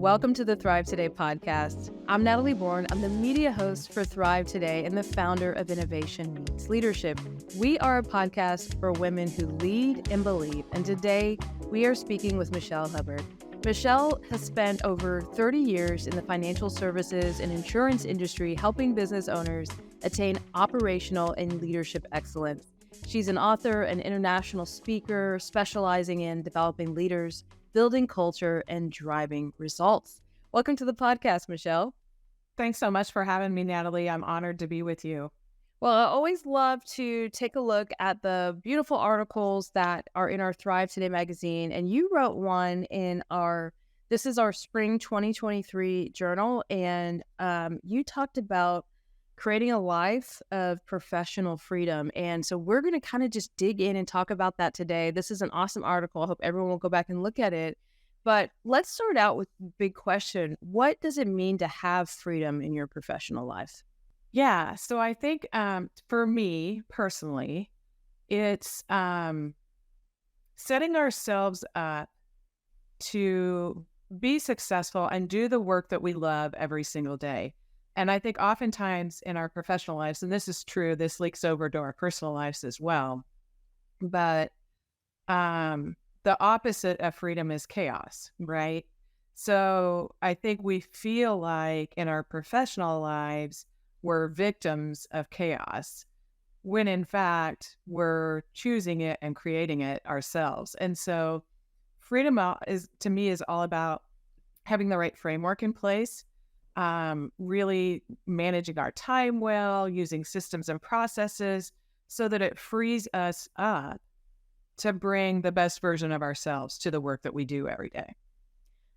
Welcome to the Thrive Today podcast. I'm Natalie Bourne. I'm the media host for Thrive Today and the founder of Innovation Meets Leadership. We are a podcast for women who lead and believe. And today we are speaking with Michelle Hubert. Michelle has spent over 30 years in the financial services and insurance industry, helping business owners attain operational and leadership excellence. She's an author, an international speaker, specializing in developing leaders, building culture, and driving results. Welcome to the podcast, Michelle. Thanks so much for having me, Natalie. I'm honored to be with you. Well, I always love to take a look at the beautiful articles that are in our Thrive Today magazine. And you wrote one in this is our spring 2023 journal. And you talked about creating a life of professional freedom. And so we're going to kind of just dig in and talk about that today. This is an awesome article. I hope everyone will go back and look at it. But let's start out with the big question. What does it mean to have freedom in your professional life? Yeah, so I think for me personally, it's setting ourselves up to be successful and do the work that we love every single day. And I think oftentimes in our professional lives, and this is true, this leaks over to our personal lives as well, but the opposite of freedom is chaos, right? So I think we feel like in our professional lives, we're victims of chaos, when in fact, we're choosing it and creating it ourselves. And so freedom to me is all about having the right framework in place, really managing our time well, using systems and processes so that it frees us up to bring the best version of ourselves to the work that we do every day.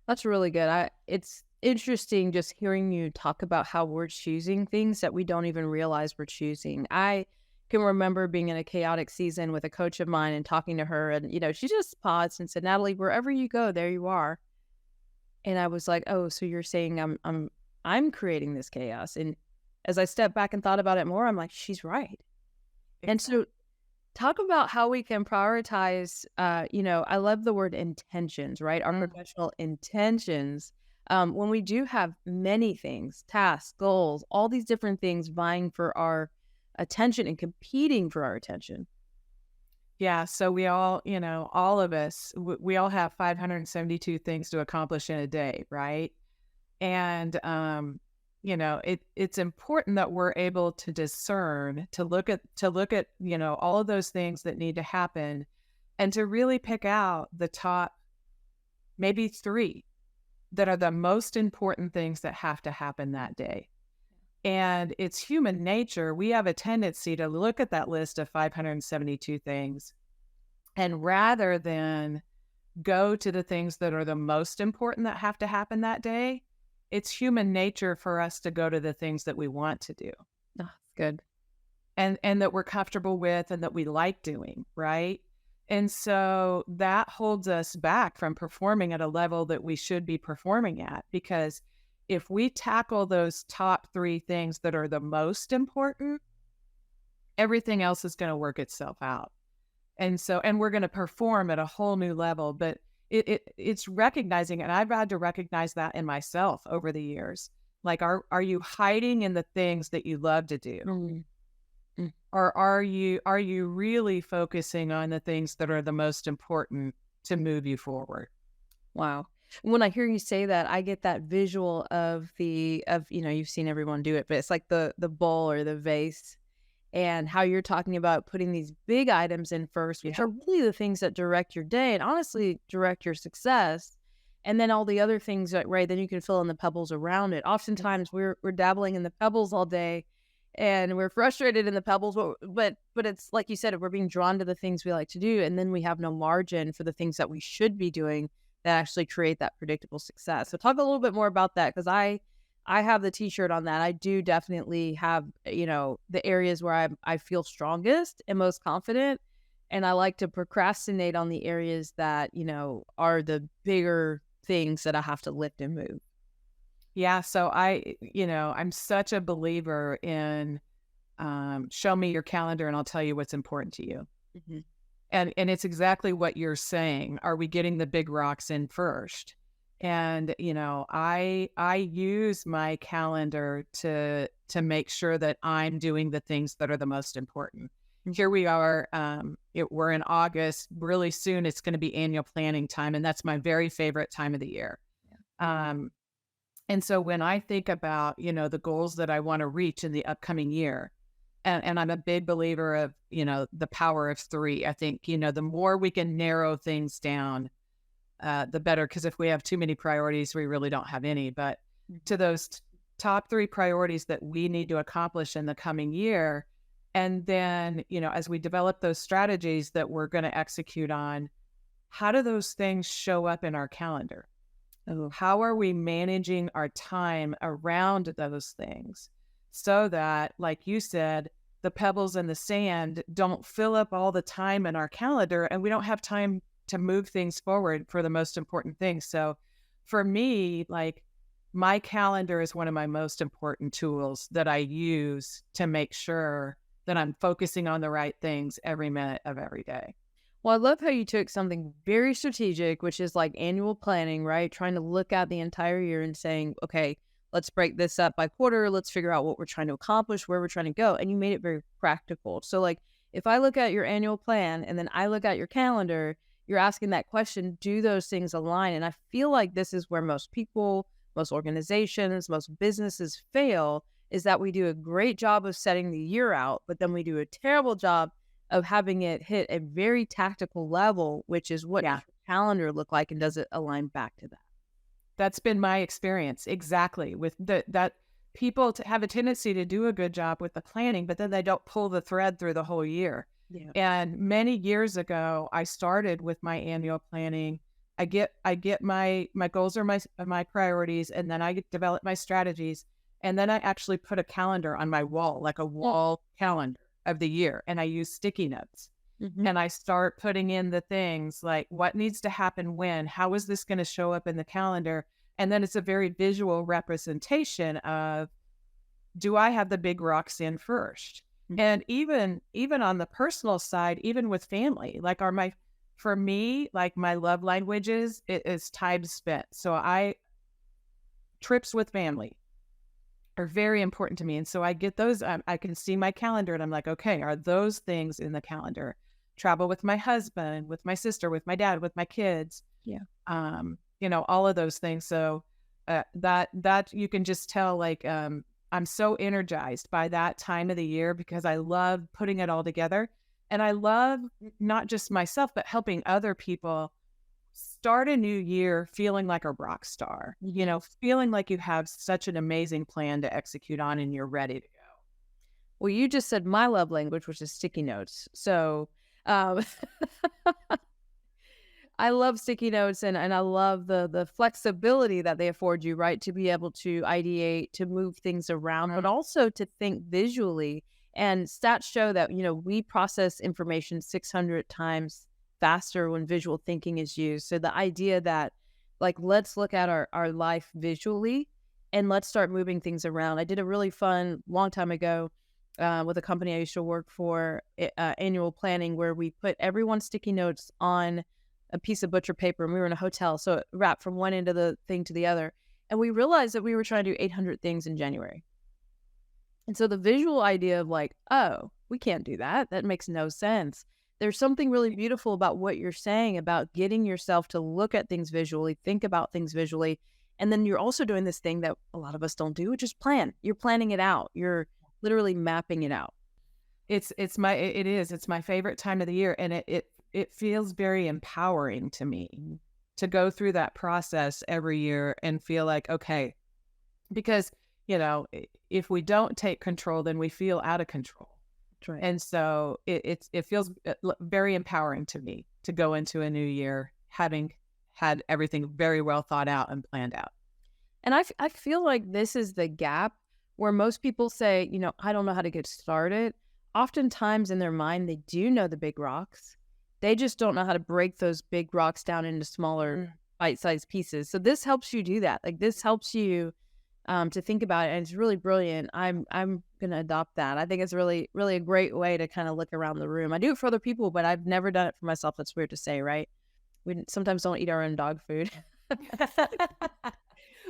That's really good. It's interesting just hearing you talk about how we're choosing things that we don't even realize we're choosing. I can remember being in a chaotic season with a coach of mine and talking to her, and she just paused and said, "Natalie, wherever you go, there you are." And I was like, "Oh, so you're saying I'm creating this chaos?" And as I stepped back and thought about it more, I'm like, she's right. Exactly. And so talk about how we can prioritize, I love the word intentions, right? Our professional intentions. When we do have many things, tasks, goals, all these different things vying for our attention and competing for our attention. Yeah. So we all, all of us, we all have 572 things to accomplish in a day, right? And, it's important that we're able to discern, to look at, all of those things that need to happen and to really pick out the top, maybe 3 that are the most important things that have to happen that day. And it's human nature. We have a tendency to look at that list of 572 things, and rather than go to the things that are the most important that have to happen that day, it's human nature for us to go to the things that we want to do. Oh, good. And that we're comfortable with and that we like doing, right? And so that holds us back from performing at a level that we should be performing at, because if we tackle those top 3 things that are the most important, everything else is going to work itself out. And we're going to perform at a whole new level. But it's recognizing, and I've had to recognize that in myself over the years. Like, are you hiding in the things that you love to do? Mm-hmm. Or are you really focusing on the things that are the most important to move you forward? Wow. When I hear you say that, I get that visual of you've seen everyone do it, but it's like the bowl or the vase, and how you're talking about putting these big items in first, which are really the things that direct your day and honestly direct your success. And then all the other things, right, then you can fill in the pebbles around it. Oftentimes we're dabbling in the pebbles all day and we're frustrated in the pebbles, but it's like you said, we're being drawn to the things we like to do. And then we have no margin for the things that we should be doing that actually create that predictable success. So talk a little bit more about that, because I have the t-shirt on that. I do definitely have, the areas where I feel strongest and most confident. And I like to procrastinate on the areas that, are the bigger things that I have to lift and move. Yeah. So I'm such a believer in show me your calendar and I'll tell you what's important to you. Mm-hmm. And it's exactly what you're saying. Are we getting the big rocks in first? And, I use my calendar to make sure that I'm doing the things that are the most important. Mm. Here we are, we're in August. Really soon, it's going to be annual planning time, and that's my very favorite time of the year. Um, and so when I think about, the goals that I want to reach in the upcoming year, and I'm a big believer of, the power of three. I think, the more we can narrow things down, the better. Because if we have too many priorities, we really don't have any. But to those top three priorities that we need to accomplish in the coming year, and then, as we develop those strategies that we're going to execute on, how do those things show up in our calendar? Oh, How are we managing our time around those things so that, like you said, the pebbles in the sand don't fill up all the time in our calendar and we don't have time to move things forward for the most important things. So for me, like, my calendar is one of my most important tools that I use to make sure that I'm focusing on the right things every minute of every day. well, I love how you took something very strategic, which is like annual planning, right? Trying to look at the entire year and saying, okay, let's break this up by quarter. Let's figure out what we're trying to accomplish, where we're trying to go. And you made it very practical. So, like, if I look at your annual plan and then I look at your calendar, you're asking that question, do those things align? And I feel like this is where most people, most organizations, most businesses fail, is that we do a great job of setting the year out, but then we do a terrible job of having it hit a very tactical level, which is what does Yeah. your calendar look like, and does it align back to that? That's been my experience, exactly, with that people have a tendency to do a good job with the planning, but then they don't pull the thread through the whole year. Yeah. And many years ago, I started with my annual planning. I get my goals are my priorities, and then develop my strategies, and then I actually put a calendar on my wall, like a wall calendar of the year, and I use sticky notes. Mhm. And I start putting in the things like what needs to happen when, how is this going to show up in the calendar? And then it's a very visual representation of, do I have the big rocks in first? Mm. And even on the personal side, even with family, like for me, like my love languages, it is time spent. So trips with family are very important to me. And so I get those, I can see my calendar and I'm like, okay, are those things in the calendar? Travel with my husband, with my sister, with my dad, with my kids, Yeah. all of those things. So that you can just tell, like, I'm so energized by that time of the year because I love putting it all together. And I love not just myself, but helping other people start a new year feeling like a rock star, feeling like you have such an amazing plan to execute on and you're ready to go. Well, you just said my love language, which is sticky notes. So, um, I love sticky notes, and I love the flexibility that they afford you, right? To be able to ideate, to move things around, but also to think visually. And stats show that, we process information 600 times faster when visual thinking is used. So the idea that, like, let's look at our life visually and let's start moving things around. I did a really fun long time ago with a company I used to work for, annual planning, where we put everyone's sticky notes on a piece of butcher paper, and we were in a hotel, so it wrapped from one end of the thing to the other. And we realized that we were trying to do 800 things in January. And so the visual idea of, like, oh, we can't do that. That makes no sense. There's something really beautiful about what you're saying about getting yourself to look at things visually, think about things visually. And then you're also doing this thing that a lot of us don't do, which is plan. You're planning it out. You're literally mapping it out. It's my favorite time of the year, and it feels very empowering to me to go through that process every year and feel like, okay, because, if we don't take control, then we feel out of control. That's right. And so it feels very empowering to me to go into a new year having had everything very well thought out and planned out. And I feel like this is the gap where most people say, I don't know how to get started. Oftentimes in their mind, they do know the big rocks. They just don't know how to break those big rocks down into smaller bite-sized pieces. So this helps you do that. Like, this helps you to think about it, and it's really brilliant. I'm gonna adopt that. I think it's really, really a great way to kind of look around the room. I do it for other people, but I've never done it for myself. That's weird to say, right? We sometimes don't eat our own dog food.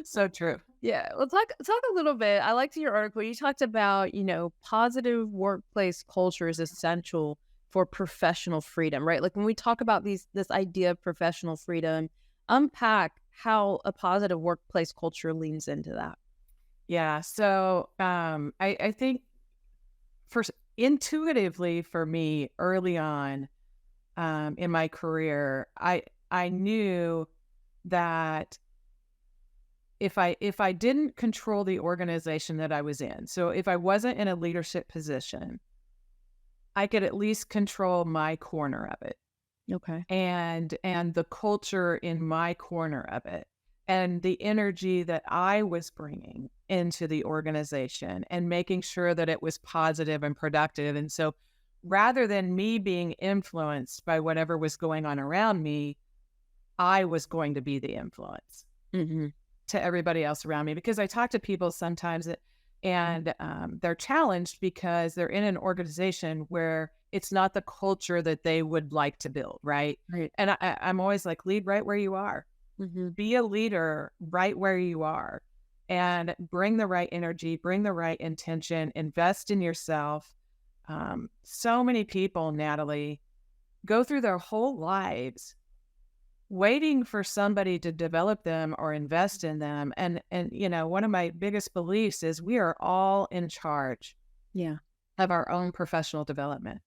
So true. Yeah, well, talk a little bit. I liked your article. You talked about, positive workplace culture is essential for professional freedom, right? Like when we talk about this idea of professional freedom, unpack how a positive workplace culture leans into that. Yeah. So I think first intuitively for me early on in my career, I knew that if I didn't control the organization that I was in, so if I wasn't in a leadership position, I could at least control my corner of it Okay. and the culture in my corner of it and the energy that I was bringing into the organization and making sure that it was positive and productive. And so rather than me being influenced by whatever was going on around me, I was going to be the influence Mhm. to everybody else around me because I talk to people sometimes and they're challenged because they're in an organization where it's not the culture that they would like to build, right? Right. And I'm always like, lead right where you are. Mhm. Be a leader right where you are and bring the right energy, bring the right intention, invest in yourself. So many people, Natalie, go through their whole lives waiting for somebody to develop them or invest in them. And one of my biggest beliefs is we are all in charge Yeah. of our own professional development.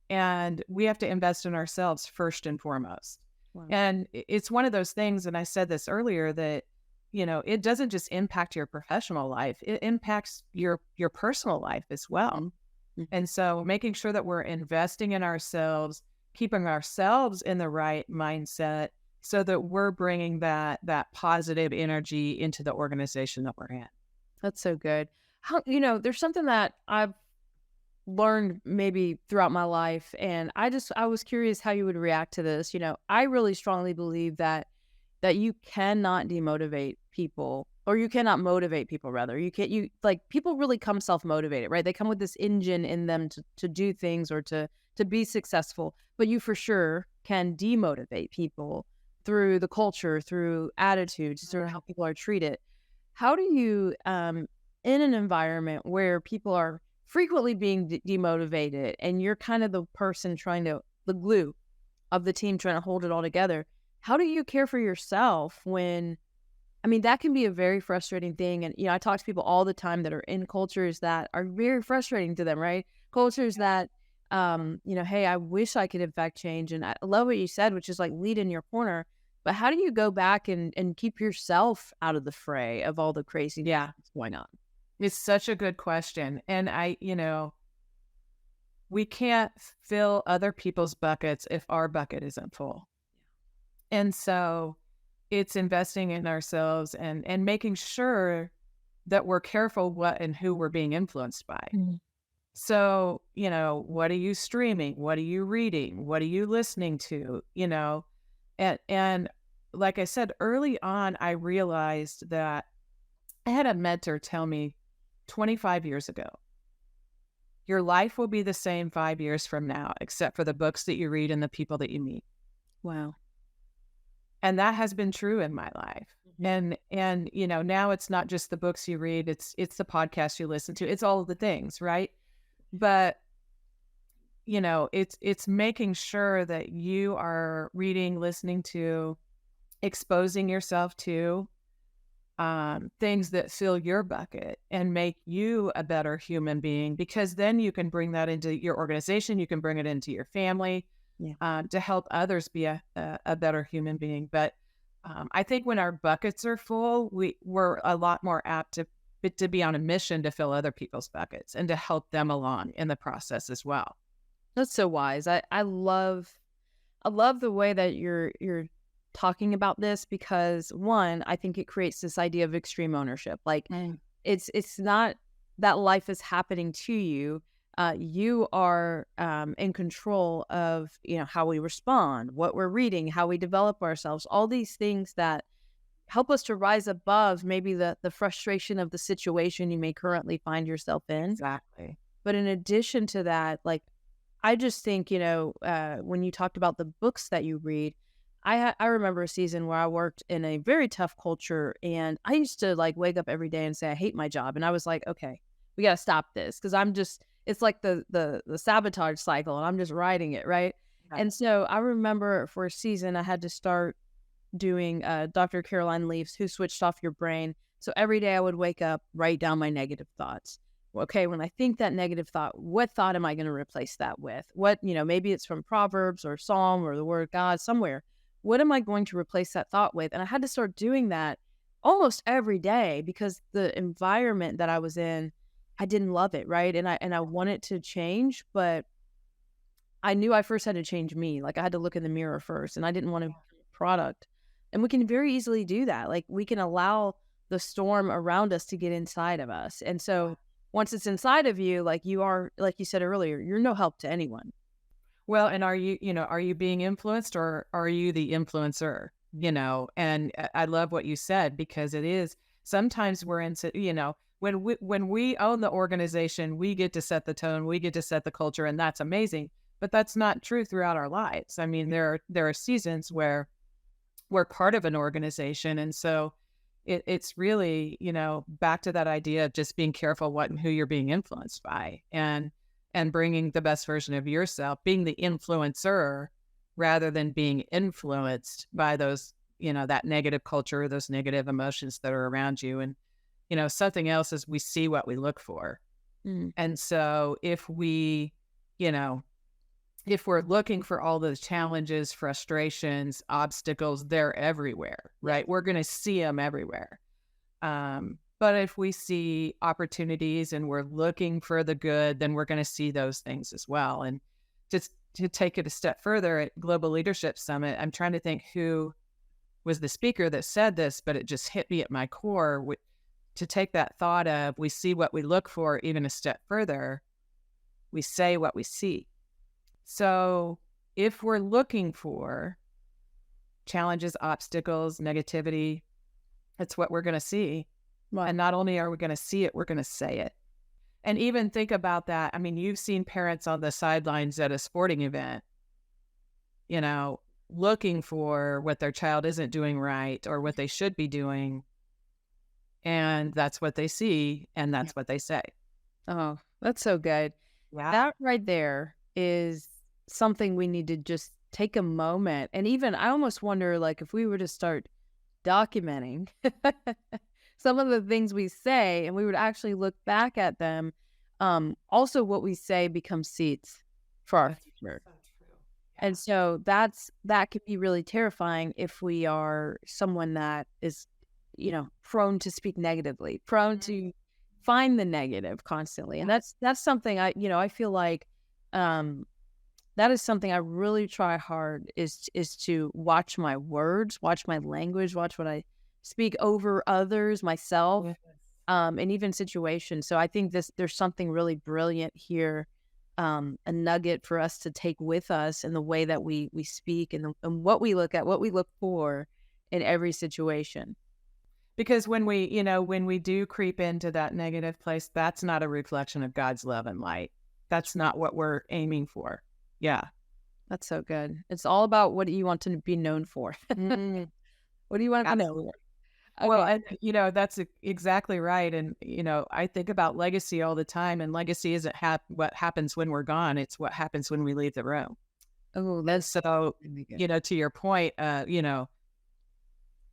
And we have to invest in ourselves first and foremost. Wow. And it's one of those things, and I said this earlier, that it doesn't just impact your professional life, it impacts your personal life as well. Mhm. Mhm. And so making sure that we're investing in ourselves, keeping ourselves in the right mindset so that we're bringing that positive energy into the organization that we're in. That's so good. There's something that I've learned maybe throughout my life, and I was curious how you would react to this. I really strongly believe that you cannot demotivate people, or you cannot motivate people rather. You like people really come self-motivated, right? They come with this engine in them to do things or to be successful, but you for sure can demotivate people through the culture, through attitudes, through how people are treated. How do you in an environment where people are frequently being demotivated and you're kind of the person trying to the glue of the team trying to hold it all together, how do you care for yourself when I mean, that can be a very frustrating thing, and, I talk to people all the time that are in cultures that are very frustrating to them, right? Cultures that, "Hey, I wish I could affect change," and I love what you said, which is, like, lead in your corner, but how do you go back and keep yourself out of the fray of all the craziness Yeah, that's going on? it's such a good question. And we can't fill other people's buckets if our bucket isn't full. And so it's investing in ourselves and making sure that we're careful what and who we're being influenced by. Mhm. So, what are you streaming? What are you reading? What are you listening to? And like I said, early on, I realized that I had a mentor tell me 25 years ago, your life will be the same 5 years from now, except for the books that you read and the people that you meet. Wow. And that has been true in my life. Mhm. And now it's not just the books you read, it's the podcasts you listen to. It's all of the things, right? But it's making sure that you are reading, listening to, exposing yourself to things that fill your bucket and make you a better human being, because then you can bring that into your organization, you can bring it into your family, Yeah. to help others be a better human being. But I think when our buckets are full, we're a lot more apt to be on a mission to fill other people's buckets and to help them along in the process as well. That's so wise. I love the way that you're talking about this because one, I think it creates this idea of extreme ownership. Like Mm. it's not that life is happening to you. You are in control of how we respond, what we're reading, how we develop ourselves, all these things that help us to rise above maybe the frustration of the situation you may currently find yourself in. Exactly. But in addition to that, like I just think, when you talked about the books that you read, I remember a season where I worked in a very tough culture, and I used to, like, wake up every day and say, "I hate my job," and I was like, "Okay, we gotta stop this because 'cause I'm just" it's like the sabotage cycle, and I'm just riding it, right? Yeah. And so I remember for a season, I had to start doing, Dr. Caroline Leaf's Who Switched Off Your Brain. So every day I would wake up, write down my negative thoughts. Okay, when I think that negative thought, what thought am I going to replace that with? What, maybe it's from Proverbs or Psalm or the Word of God somewhere. What am I going to replace that thought with? And I had to start doing that almost every day because the environment that I was in, I didn't love it, right? And I wanted to change, but I knew I first had to change me. Like I had to look in the mirror first, and I didn't want to be a product. And we can very easily do that. Like we can allow the storm around us to get inside of us. And so once it's inside of you, like you are, like you said earlier, you're no help to anyone. Well, and are you being influenced or are you the influencer? And I love what you said because it is sometimes we're into, when we own the organization, we get to set the tone, we get to set the culture, and that's amazing. But that's not true throughout our lives. I mean, there are seasons where we're part of an organization, and so it's really, back to that idea of just being careful what and who you're being influenced by, and bringing the best version of yourself, being the influencer rather than being influenced by those, that negative culture, those negative emotions that are around you. And, something else is we see what we look for. Mm. And so you know, if we're looking for all those challenges, frustrations, obstacles, they're everywhere, right? We're going to see them everywhere. But if we see opportunities and we're looking for the good, then we're going to see those things as well. And just to take it a step further at Global Leadership Summit, I'm trying to think who was the speaker that said this, but it just hit me at my core to take that thought of we see what we look for even a step further, we say what we see. So if we're looking for challenges, obstacles, negativity, that's what we're going to see. Right. And not only are we going to see it, we're going to say it. And even think about that. I mean, you've seen parents on the sidelines at a sporting event, looking for what their child isn't doing right or what they should be doing. And that's what they see. And that's what they say. Oh, that's so good. Yeah. That right there is something we need to just take a moment. And even I almost wonder, like, if we were to start documenting some of the things we say and we would actually look back at them, also what we say becomes seeds for our future. So true. And so that could be really terrifying if we are someone that is, prone to speak negatively, prone to find the negative constantly. And that's something I feel like that is something I really try hard is to watch my words, watch my language, watch what I speak over others, myself, Yes. and even situations. So I think there's something really brilliant here, a nugget for us to take with us in the way that we speak and what we look at, what we look for in every situation. Because when we do creep into that negative place, that's not a reflection of God's love and light. That's not what we're aiming for. Yeah. That's so good. It's all about what do you want to be known for? Mm, What do you want to be known absolutely. for? Well, Okay. and that's exactly right. And I think about legacy all the time, and legacy isn't what happens when we're gone; it's what happens when we leave the room. Oh, And that's so, really good. to your point,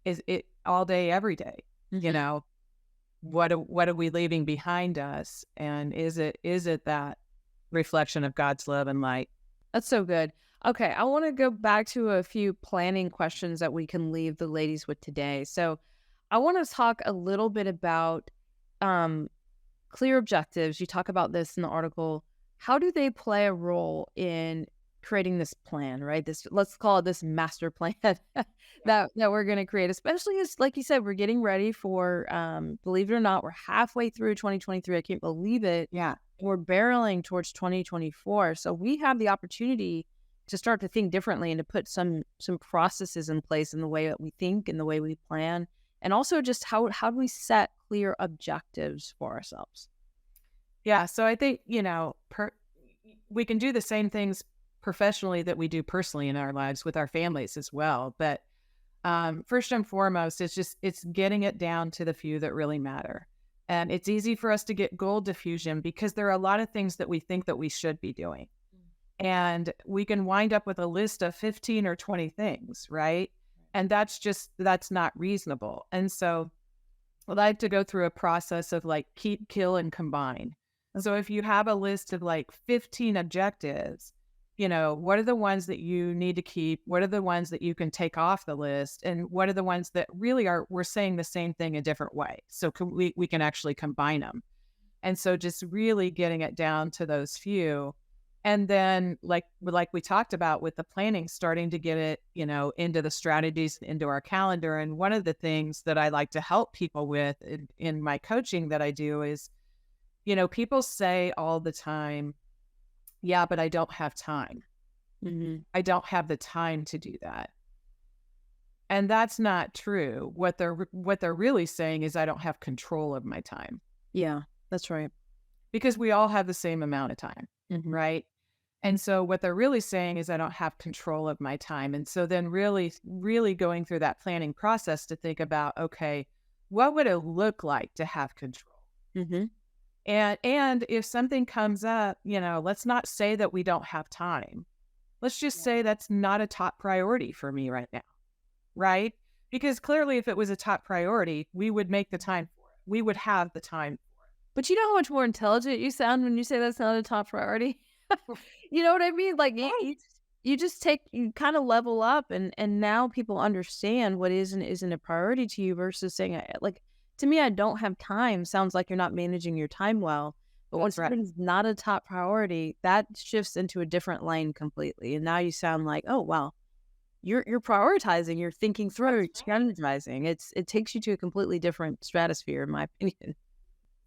is it all day, every day? You Mhm. know, what are we leaving behind us, and is it that reflection of God's love and light? That's so good. Okay, I want to go back to a few planning questions that we can leave the ladies with today. So, I want to talk a little bit about um, clear objectives. You talk about this in the article. How do they play a role in creating this plan, right? This let's call it this master plan that we're going to create, especially as like you said, we're getting ready for believe it or not, we're halfway through 2023. I can't believe it. Yeah. We're barreling towards 2024. So we have the opportunity to start to think differently and to put some processes in place in the way that we think and the way we plan. And also just how do we set clear objectives for ourselves? Yeah. So I think, we can do the same things professionally that we do personally in our lives with our families as well. But first and foremost, it's getting it down to the few that really matter. And it's easy for us to get goal diffusion because there are a lot of things that we think that we should be doing. And we can wind up with a list of 15 or 20 things, right? And that's not reasonable. And so I like to go through a process of like keep, kill, and combine. So if you have a list of like 15 objectives, what are the ones that you need to keep? What are the ones that you can take off the list? And what are the ones that really we're saying the same thing a different way? So we can actually combine them. And so just really getting it down to those few. And then like we talked about with the planning, starting to get it, into the strategies, into our calendar. And one of the things that I like to help people with in my coaching that I do is, people say all the time, yeah, but I don't have time. Mm-hmm. I don't have the time to do that. And that's not true. What they're really saying is I don't have control of my time. Yeah, that's right. Because we all have the same amount of time, Mm-hmm. right? And so what they're really saying is I don't have control of my time. And so then really, really going through that planning process to think about, okay, what would it look like to have control? Mm-hmm. And if something comes up, let's not say that we don't have time. Let's just say that's not a top priority for me right now, right? Because clearly if it was a top priority, we would make the time for it. We would have the time for it. But you know how much more intelligent you sound when you say that's not a top priority? You know what I mean? Like you kind of level up and now people understand what is and isn't a priority to you versus saying like to me, I don't have time sounds like you're not managing your time well. But when That's right. something's not a top priority, that shifts into a different lane completely. And now you sound like, oh wow, you're prioritizing, you're thinking through, you're strategizing. It takes you to a completely different stratosphere, in my opinion.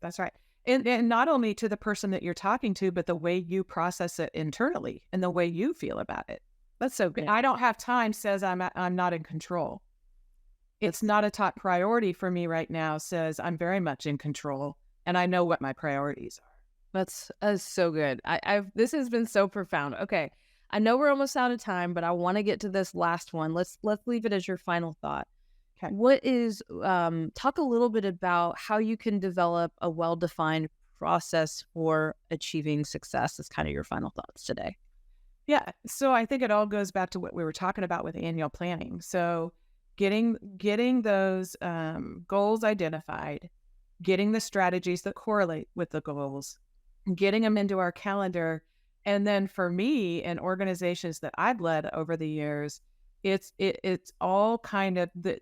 That's right. And not only to the person that you're talking to, but the way you process it internally and the way you feel about it. That's so good. I don't have time says I'm not in control. It's not a top priority for me right now says I'm very much in control and I know what my priorities are. That's so good. I've this has been so profound. Okay. I know we're almost out of time, but I want to get to this last one. Let's leave it as your final thought. Okay. What is talk a little bit about how you can develop a well-defined process for achieving success is kind of your final thoughts today. Yeah. So I think it all goes back to what we were talking about with annual planning. So getting those goals identified, getting the strategies that correlate with the goals, getting them into our calendar. And then for me and organizations that I've led over the years, it's all kind of the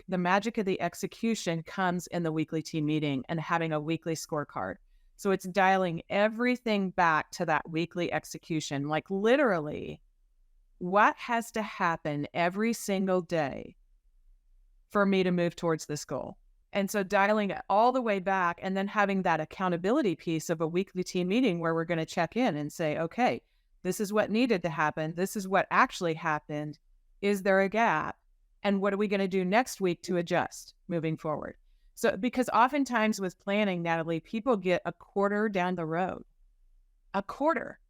magic of the execution comes in the weekly team meeting and having a weekly scorecard. So it's dialing everything back to that weekly execution, like literally what has to happen every single day for me to move towards this goal. And so dialing it all the way back and then having that accountability piece of a weekly team meeting where we're going to check in and say, okay, this is what needed to happen. This is what actually happened. Is there a gap? And what are we going to do next week to adjust moving forward? So, because oftentimes with planning, Natalie, people get a quarter down the road, a quarter,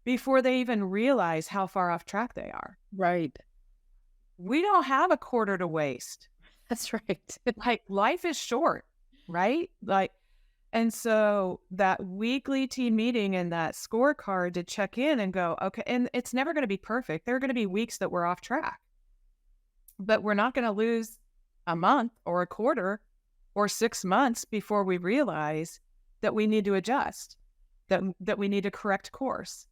before they even realize how far off track they are. Right. We don't have a quarter to waste. That's right. Like life is short, right? And so that weekly team meeting and that scorecard to check in and go, okay, and it's never going to be perfect. There are going to be weeks that we're off track, but we're not going to lose a month or a quarter or 6 months before we realize that we need to adjust, that we need to correct course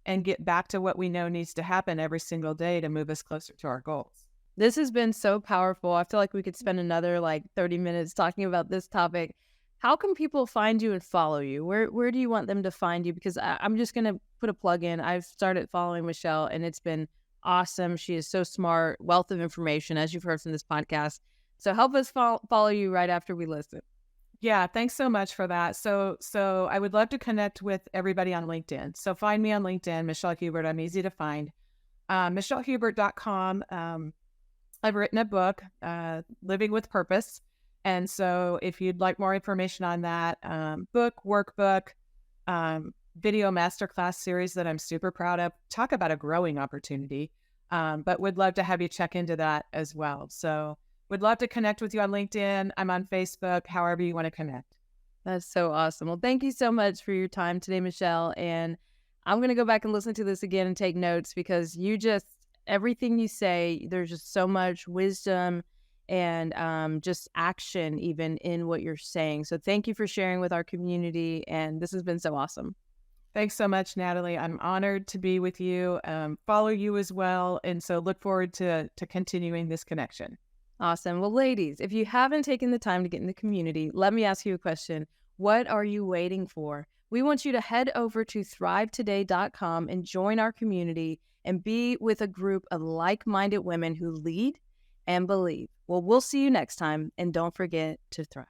and get back to what we know needs to happen every single day to move us closer to our goals. This has been so powerful. I feel like we could spend another 30 minutes talking about this topic. How can people find you and follow you? Where do you want them to find you? Because I'm just going to put a plug in. I've started following Michelle and it's been awesome. She is so smart, wealth of information, as you've heard from this podcast. So help us follow you right after we listen. Yeah, thanks so much for that. So I would love to connect with everybody on LinkedIn. So find me on LinkedIn, Michelle Hubert. I'm easy to find. MichelleHubert.com. I've written a book, Living with Purpose. And so if you'd like more information on that book, workbook, video masterclass series that I'm super proud of. Talk about a growing opportunity. But would love to have you check into that as well. So would love to connect with you on LinkedIn. I'm on Facebook, however you want to connect. That's so awesome. Well, thank you so much for your time today, Michelle. And I'm going to go back and listen to this again and take notes because everything you say, there's just so much wisdom and just action even in what you're saying. So thank you for sharing with our community. And this has been so awesome. Thanks so much, Natalie. I'm honored to be with you, follow you as well. And so look forward to continuing this connection. Awesome. Well, ladies, if you haven't taken the time to get in the community, let me ask you a question. What are you waiting for? We want you to head over to thrivetoday.com and join our community and be with a group of like-minded women who lead and believe. Well, we'll see you next time, and don't forget to thrive.